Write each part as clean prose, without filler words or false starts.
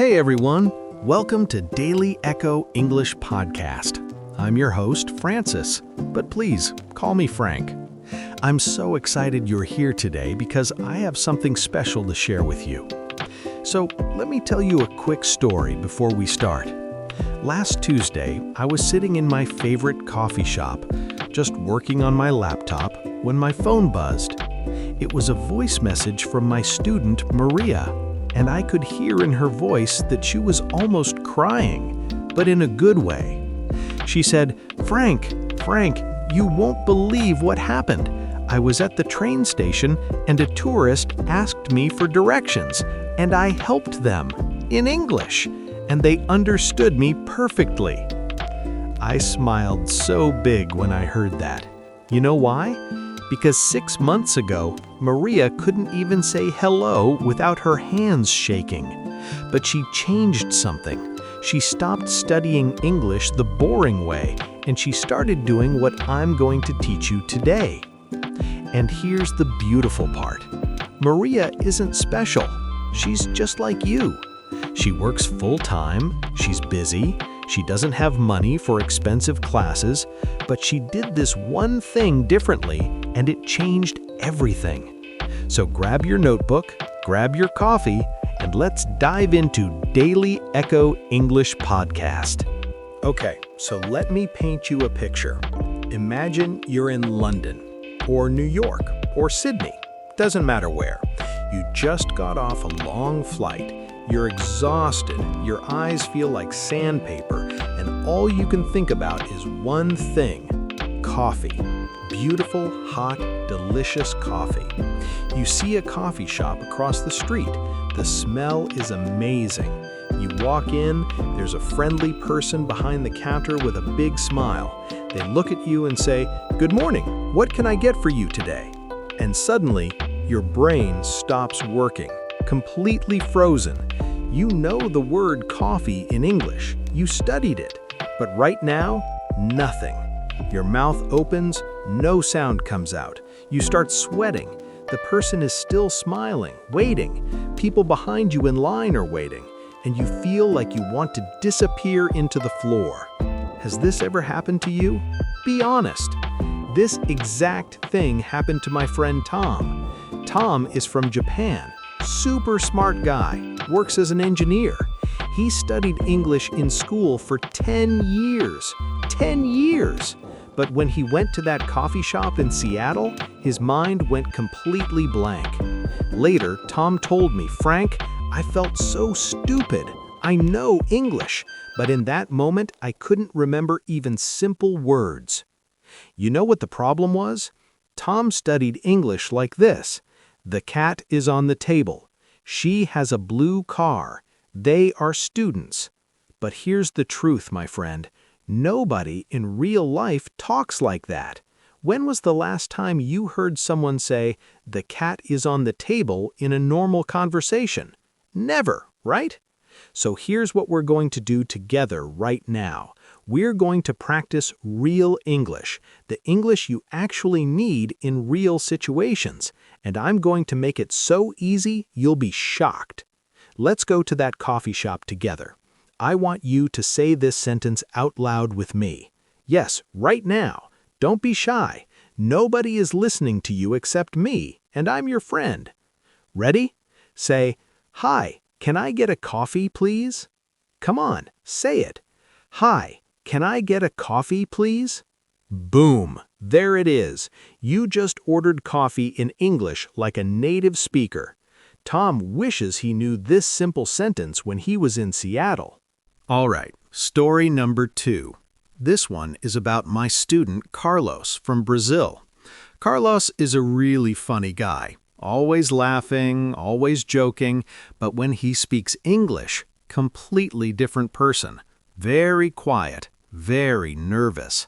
Hey everyone, welcome to Daily Echo English Podcast. I'm your host, Francis, but please call me Frank. I'm so excited you're here today because I have something special to share with you. So let me tell you a quick story before we start. Last Tuesday, I was sitting in my favorite coffee shop, just working on my laptop, when my phone buzzed. It was a voice message from my student, Maria, and I could hear in her voice that she was almost crying, but in a good way. She said, Frank, you won't believe what happened. I was at the train station and a tourist asked me for directions, and I helped them in English, and they understood me perfectly. I smiled so big when I heard that. You know why? Because 6 months ago, Maria couldn't even say hello without her hands shaking. But she changed something. She stopped studying English the boring way, and she started doing what I'm going to teach you today. And here's the beautiful part. Maria isn't special. She's just like you. She works full-time, she's busy, she doesn't have money for expensive classes, but she did this one thing differently, and it changed everything. So grab your notebook, grab your coffee, and let's dive into Daily Echo English Podcast. Okay, so let me paint you a picture. Imagine you're in London, or New York, or Sydney. Doesn't matter where. You just got off a long flight. You're exhausted, your eyes feel like sandpaper, and all you can think about is one thing: coffee. Beautiful, hot, delicious coffee. You see a coffee shop across the street. The smell is amazing. You walk in, there's a friendly person behind the counter with a big smile. They look at you and say, "Good morning, what can I get for you today?" And suddenly, your brain stops working, completely frozen. You know the word coffee in English. You studied it. But right now, nothing. Your mouth opens, no sound comes out. You start sweating. The person is still smiling, waiting. People behind you in line are waiting, and you feel like you want to disappear into the floor. Has this ever happened to you? Be honest. This exact thing happened to my friend Tom. Tom is from Japan. Super smart guy, works as an engineer. He studied English in school for 10 years. 10 years! But when he went to that coffee shop in Seattle, his mind went completely blank. Later, Tom told me, Frank, I felt so stupid. I know English, but in that moment, I couldn't remember even simple words. You know what the problem was? Tom studied English like this. The cat is on the table. She has a blue car. They are students. But here's the truth, my friend. Nobody in real life talks like that. When was the last time you heard someone say, "The cat is on the table" in a normal conversation? Never, right? So here's what we're going to do together right now. We're going to practice real English, the English you actually need in real situations, and I'm going to make it so easy you'll be shocked. Let's go to that coffee shop together. I want you to say this sentence out loud with me. Yes, right now. Don't be shy. Nobody is listening to you except me, and I'm your friend. Ready? Say, "Hi, can I get a coffee, please?" Come on, say it. "Hi, can I get a coffee, please?" Boom! There it is. You just ordered coffee in English like a native speaker. Tom wishes he knew this simple sentence when he was in Seattle. All right, story number 2. This one is about my student Carlos from Brazil. Carlos is a really funny guy, always laughing, always joking, but when he speaks English, completely different person. Very quiet, very nervous.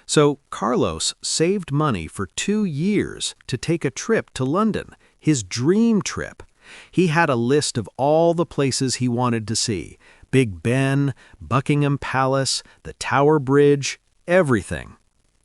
So Carlos saved money for 2 years to take a trip to London, his dream trip. He had a list of all the places he wanted to see: Big Ben, Buckingham Palace, the Tower Bridge, everything.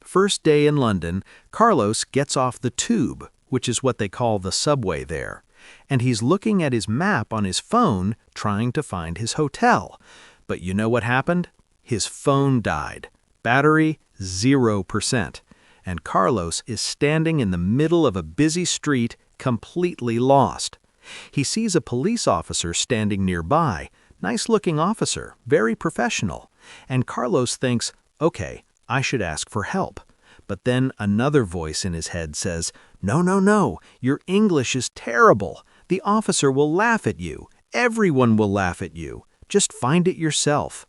First day in London, Carlos gets off the tube, which is what they call the subway there. And he's looking at his map on his phone trying to find his hotel. But you know what happened? His phone died. Battery 0%. And Carlos is standing in the middle of a busy street, completely lost. He sees a police officer standing nearby. Nice-looking officer, very professional. And Carlos thinks, okay, I should ask for help. But then another voice in his head says, no, no, no, your English is terrible. The officer will laugh at you. Everyone will laugh at you. Just find it yourself.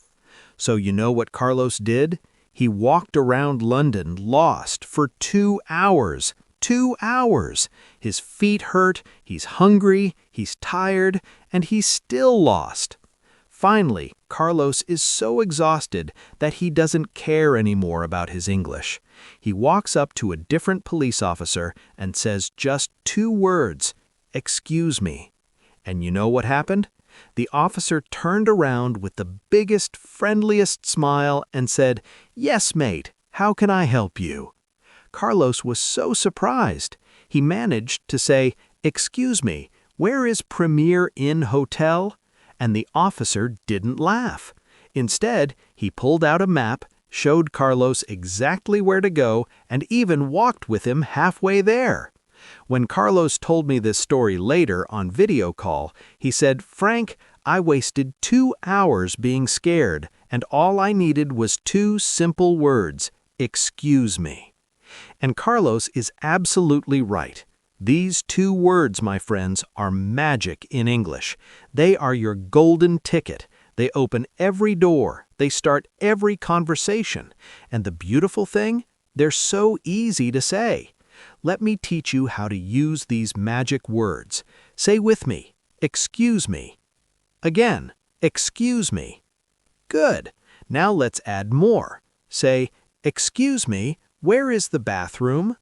So you know what Carlos did? He walked around London lost for 2 hours. 2 hours. His feet hurt, he's hungry, he's tired, and he's still lost. Finally, Carlos is so exhausted that he doesn't care anymore about his English. He walks up to a different police officer and says just 2 words, "Excuse me." And you know what happened? The officer turned around with the biggest, friendliest smile and said, "Yes, mate, how can I help you?" Carlos was so surprised. He managed to say, "Excuse me, where is Premier Inn Hotel?" And the officer didn't laugh. Instead, he pulled out a map, showed Carlos exactly where to go, and even walked with him halfway there. When Carlos told me this story later on video call, he said, "Frank, I wasted 2 hours being scared, and all I needed was 2 simple words, 'Excuse me.'" And Carlos is absolutely right. These 2 words, my friends, are magic in English. They are your golden ticket. They open every door. They start every conversation. And the beautiful thing? They're so easy to say. Let me teach you how to use these magic words. Say with me, "Excuse me." Again, "Excuse me." Good. Now let's add more. Say, "Excuse me, where is the bathroom?"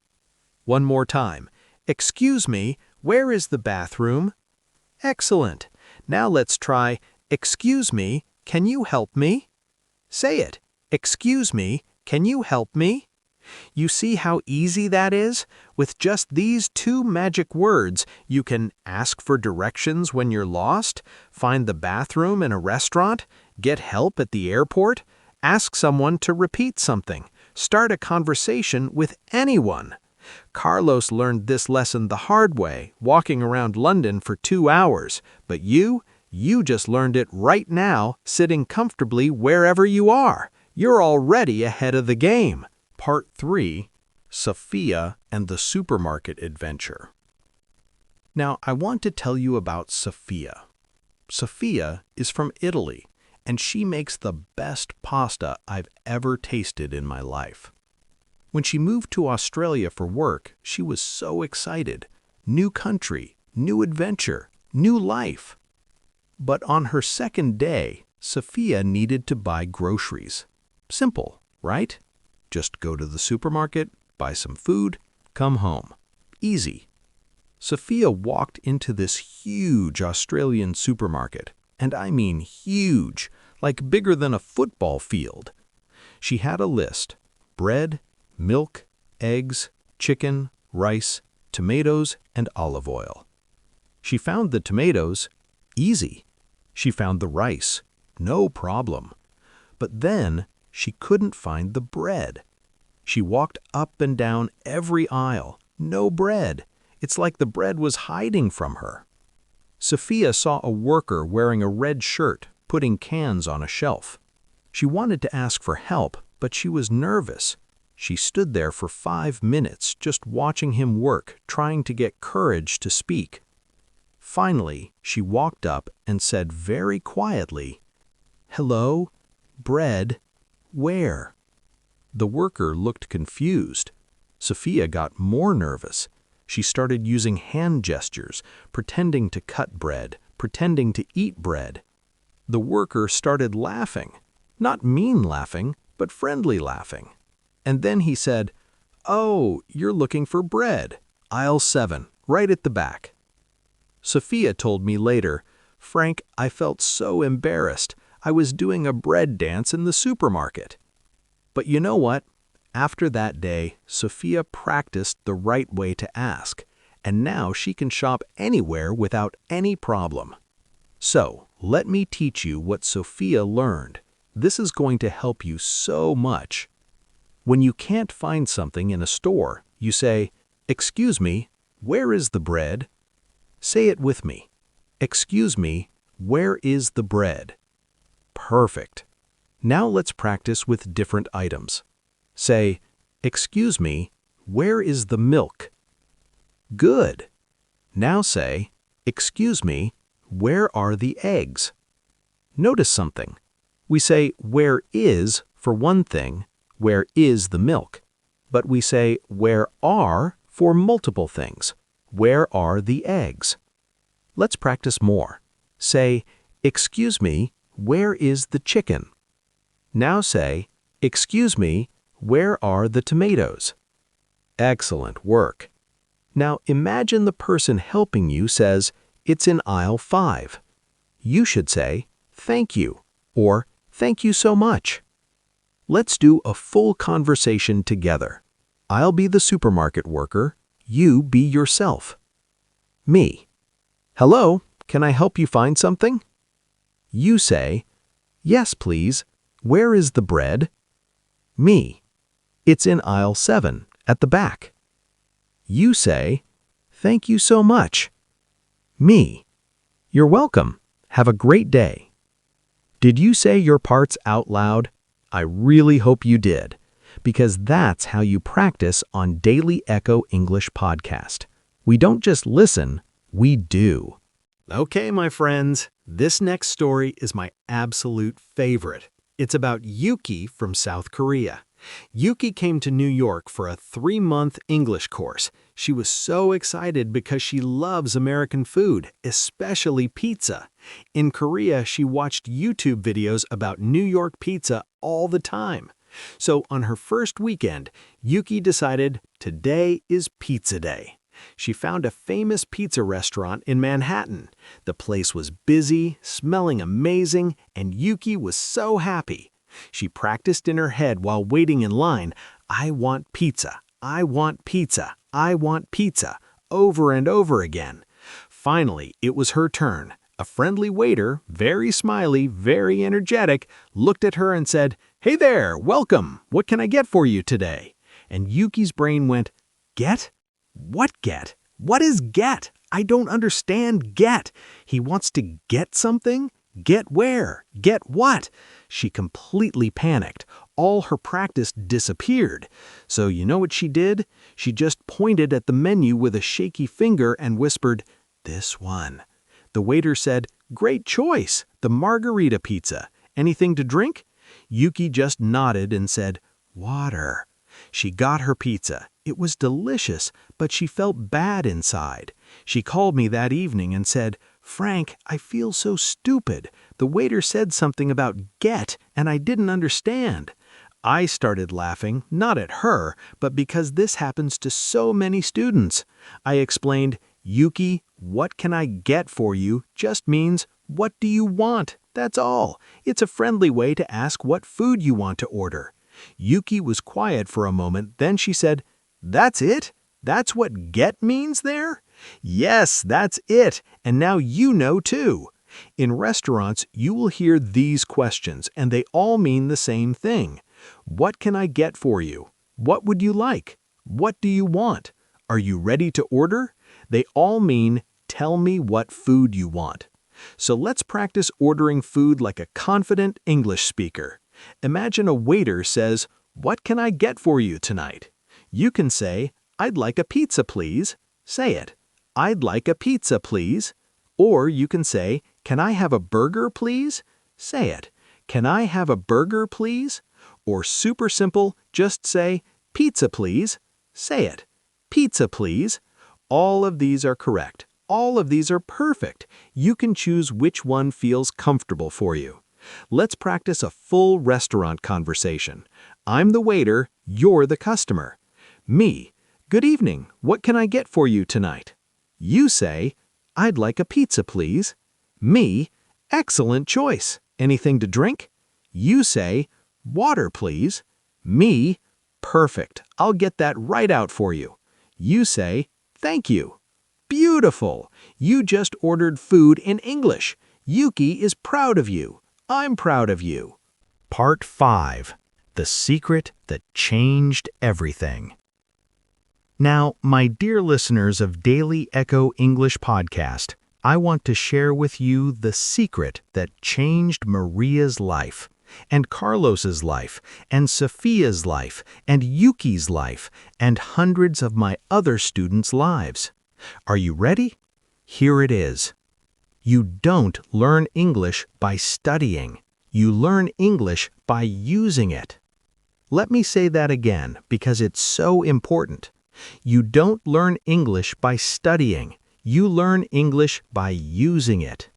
One more time. "Excuse me, where is the bathroom?" Excellent. Now let's try, "Excuse me, can you help me?" Say it. "Excuse me, can you help me?" You see how easy that is? With just these 2 magic words, you can ask for directions when you're lost, find the bathroom in a restaurant, get help at the airport, ask someone to repeat something, start a conversation with anyone. Carlos learned this lesson the hard way, walking around London for 2 hours, but you just learned it right now, sitting comfortably wherever you are. You're already ahead of the game. Part 3, Sophia and the Supermarket Adventure. Now, I want to tell you about Sophia. Sophia is from Italy, and she makes the best pasta I've ever tasted in my life. When she moved to Australia for work, she was so excited. New country, new adventure, new life. But on her second day, Sophia needed to buy groceries. Simple, right? Just go to the supermarket, buy some food, come home. Easy. Sophia walked into this huge Australian supermarket, and I mean huge, like bigger than a football field. She had a list: bread, milk, eggs, chicken, rice, tomatoes, and olive oil. She found the tomatoes. Easy. She found the rice. No problem. But then she couldn't find the bread. She walked up and down every aisle. No bread. It's like the bread was hiding from her. Sophia saw a worker wearing a red shirt, putting cans on a shelf. She wanted to ask for help, but she was nervous. She stood there for 5 minutes, just watching him work, trying to get courage to speak. Finally, she walked up and said very quietly, "Hello? Bread? Where?" The worker looked confused. Sophia got more nervous. She started using hand gestures, pretending to cut bread, pretending to eat bread. The worker started laughing. Not mean laughing, but friendly laughing. And then he said, "Oh, you're looking for bread. Aisle 7, right at the back." Sophia told me later, "Frank, I felt so embarrassed. I was doing a bread dance in the supermarket." But you know what? After that day, Sophia practiced the right way to ask, and now she can shop anywhere without any problem. So, let me teach you what Sophia learned. This is going to help you so much. When you can't find something in a store, you say, "Excuse me, where is the bread?" Say it with me. "Excuse me, where is the bread?" Perfect. Now let's practice with different items. Say, "Excuse me, where is the milk?" Good. Now say, "Excuse me, where are the eggs?" Notice something. We say "where is" for one thing, "where is the milk?" But we say "where are" for multiple things. "Where are the eggs?" Let's practice more. Say, "Excuse me, where is the chicken?" Now say, "Excuse me, where are the tomatoes?" Excellent work. Now imagine the person helping you says, "It's in aisle 5. You should say, "Thank you," or "Thank you so much." Let's do a full conversation together. I'll be the supermarket worker. You be yourself. Me. "Hello, can I help you find something?" You say, "Yes, please. Where is the bread?" Me. "It's in aisle 7, at the back." You say, "Thank you so much." Me. "You're welcome. Have a great day." Did you say your parts out loud? I really hope you did, because that's how you practice on Daily Echo English Podcast. We don't just listen, we do. Okay, my friends, this next story is my absolute favorite. It's about Yuki from South Korea. Yuki came to New York for a 3-month English course. She was so excited because she loves American food, especially pizza. In Korea, she watched YouTube videos about New York pizza all the time. So on her first weekend, Yuki decided today is pizza day. She found a famous pizza restaurant in Manhattan. The place was busy, smelling amazing, and Yuki was so happy. She practiced in her head while waiting in line, "I want pizza, I want pizza, I want pizza," over and over again. Finally, it was her turn. A friendly waiter, very smiley, very energetic, looked at her and said, "Hey there, welcome. What can I get for you today?" And Yuki's brain went, "Get? What get? What is get? I don't understand get. He wants to get something? Get where? Get what?" She completely panicked. All her practice disappeared. So you know what she did? She just pointed at the menu with a shaky finger and whispered, "This one." The waiter said, "Great choice, the margarita pizza. Anything to drink?" Yuki just nodded and said, "Water." She got her pizza. It was delicious, but she felt bad inside. She called me that evening and said, "Frank, I feel so stupid. The waiter said something about get, and I didn't understand." I started laughing, not at her, but because this happens to so many students. I explained, "Yuki, what can I get for you just means, what do you want? That's all. It's a friendly way to ask what food you want to order." Yuki was quiet for a moment, then she said, "That's it? That's what get means there?" "Yes, that's it, and now you know too." In restaurants, you will hear these questions, and they all mean the same thing. What can I get for you? What would you like? What do you want? Are you ready to order? They all mean, tell me what food you want. So let's practice ordering food like a confident English speaker. Imagine a waiter says, "What can I get for you tonight?" You can say, "I'd like a pizza, please." Say it. "I'd like a pizza, please." Or you can say, "Can I have a burger, please?" Say it. "Can I have a burger, please?" Or super simple, just say, "Pizza, please." Say it. "Pizza, please." All of these are correct. All of these are perfect. You can choose which one feels comfortable for you. Let's practice a full restaurant conversation. I'm the waiter, you're the customer. Me, "Good evening, what can I get for you tonight?" You say, "I'd like a pizza, please." Me, "Excellent choice. Anything to drink?" You say, "Water, please." Me, "Perfect, I'll get that right out for you." You say, "Thank you." Beautiful! You just ordered food in English. Yuki is proud of you. I'm proud of you. Part 5. The Secret That Changed Everything. Now, my dear listeners of Daily Echo English Podcast, I want to share with you the secret that changed Maria's life, and Carlos's life, and Sophia's life, and Yuki's life, and hundreds of my other students' lives. Are you ready? Here it is. You don't learn English by studying. You learn English by using it. Let me say that again because it's so important. You don't learn English by studying. You learn English by using it.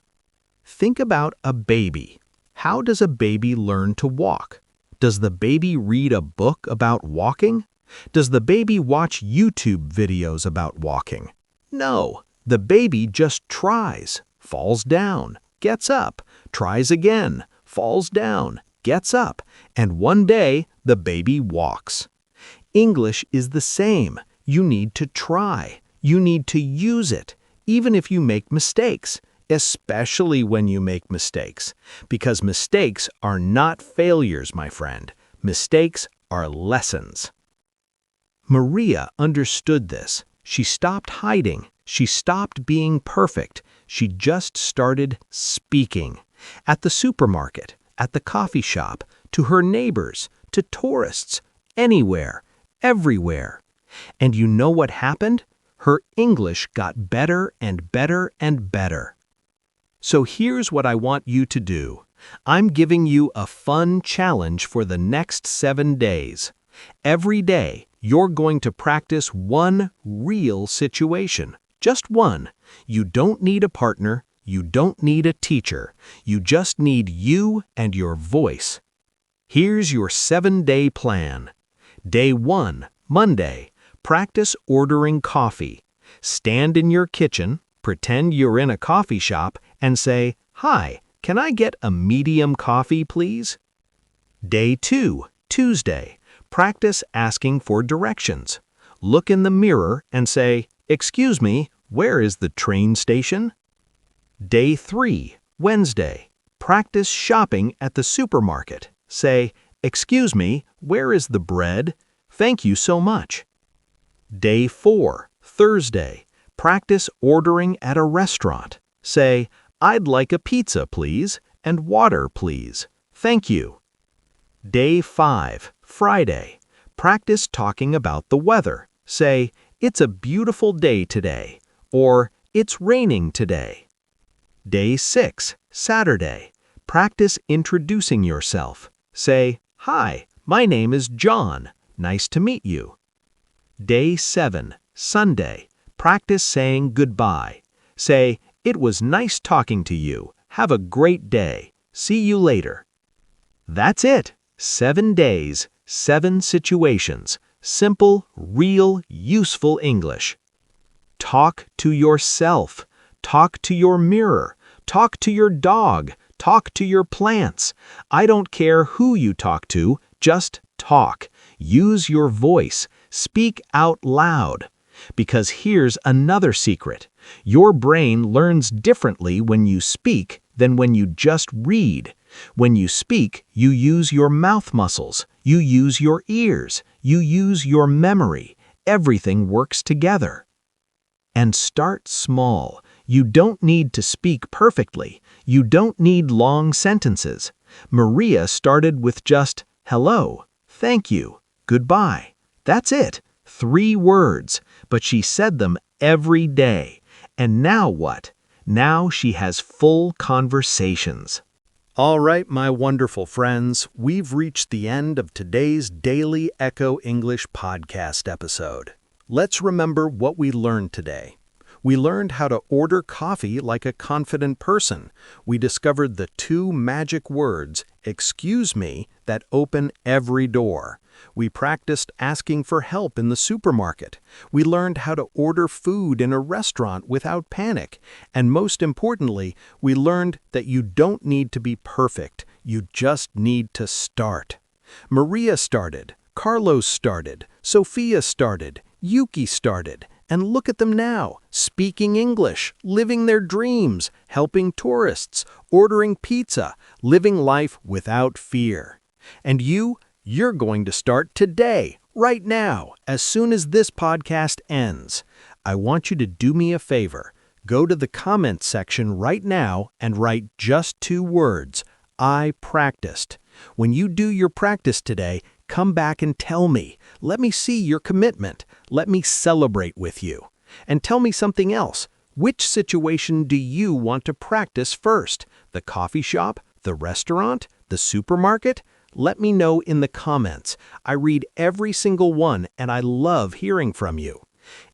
Think about a baby. How does a baby learn to walk? Does the baby read a book about walking? Does the baby watch YouTube videos about walking? No, the baby just tries, falls down, gets up, tries again, falls down, gets up, and one day the baby walks. English is the same. You need to try. You need to use it, even if you make mistakes, especially when you make mistakes, because mistakes are not failures, my friend. Mistakes are lessons. Maria understood this. She stopped hiding. She stopped being perfect. She just started speaking. At the supermarket, at the coffee shop, to her neighbors, to tourists, anywhere, everywhere. And you know what happened? Her English got better and better and better. So here's what I want you to do. I'm giving you a fun challenge for the next 7 days. Every day, you're going to practice one real situation. Just one. You don't need a partner. You don't need a teacher. You just need you and your voice. Here's your 7-day plan. Day 1, Monday. Practice ordering coffee. Stand in your kitchen, pretend you're in a coffee shop, and say, "Hi, can I get a medium coffee, please?" Day 2, Tuesday. Practice asking for directions. Look in the mirror and say, "Excuse me, where is the train station?" Day 3, Wednesday. Practice shopping at the supermarket. Say, "Excuse me, where is the bread? Thank you so much." Day 4, Thursday. Practice ordering at a restaurant. Say, "I'd like a pizza, please, and water, please. Thank you." Day 5, Friday. Practice talking about the weather. Say, "It's a beautiful day today," or "It's raining today." Day 6, Saturday. Practice introducing yourself. Say, "Hi, my name is John. Nice to meet you." Day 7, Sunday. Practice saying goodbye. Say, "It was nice talking to you. Have a great day. See you later." That's it. 7 days, 7 situations. Simple, real, useful English. Talk to yourself. Talk to your mirror. Talk to your dog. Talk to your plants. I don't care who you talk to, just talk. Use your voice. Speak out loud. Because here's another secret. Your brain learns differently when you speak than when you just read. When you speak, you use your mouth muscles. You use your ears. You use your memory. Everything works together. And start small. You don't need to speak perfectly. You don't need long sentences. Maria started with just hello, thank you, goodbye. That's it. 3 words, but she said them every day. And now what? Now she has full conversations. All right, my wonderful friends, we've reached the end of today's Daily Echo English podcast episode. Let's remember what we learned today. We learned how to order coffee like a confident person. We discovered the 2 magic words, "excuse me," that open every door. We practiced asking for help in the supermarket. We learned how to order food in a restaurant without panic. And most importantly, we learned that you don't need to be perfect. You just need to start. Maria started, Carlos started, Sophia started, Yuki started, And look at them now, speaking English, living their dreams, helping tourists, ordering pizza, living life without fear. And you're going to start today, right now, as soon as this podcast ends. I want you to do me a favor. Go to the comments section right now and write just 2 words, I practiced. When you do your practice today, come back and tell me. Let me see your commitment. Let me celebrate with you. And tell me something else. Which situation do you want to practice first? The coffee shop? The restaurant? The supermarket? Let me know in the comments. I read every single one and I love hearing from you.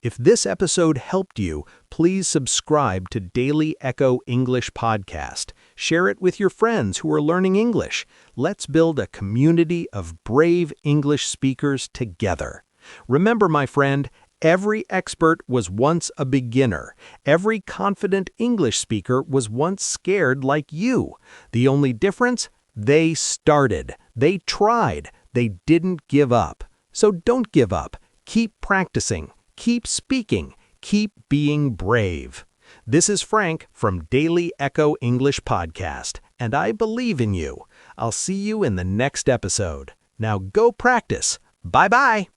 If this episode helped you, please subscribe to Daily Echo English Podcast. Share it with your friends who are learning English. Let's build a community of brave English speakers together. Remember, my friend, every expert was once a beginner. Every confident English speaker was once scared like you. The only difference? They started. They tried. They didn't give up. So don't give up. Keep practicing. Keep speaking. Keep being brave. This is Frank from Daily Echo English Podcast, and I believe in you. I'll see you in the next episode. Now go practice. Bye-bye.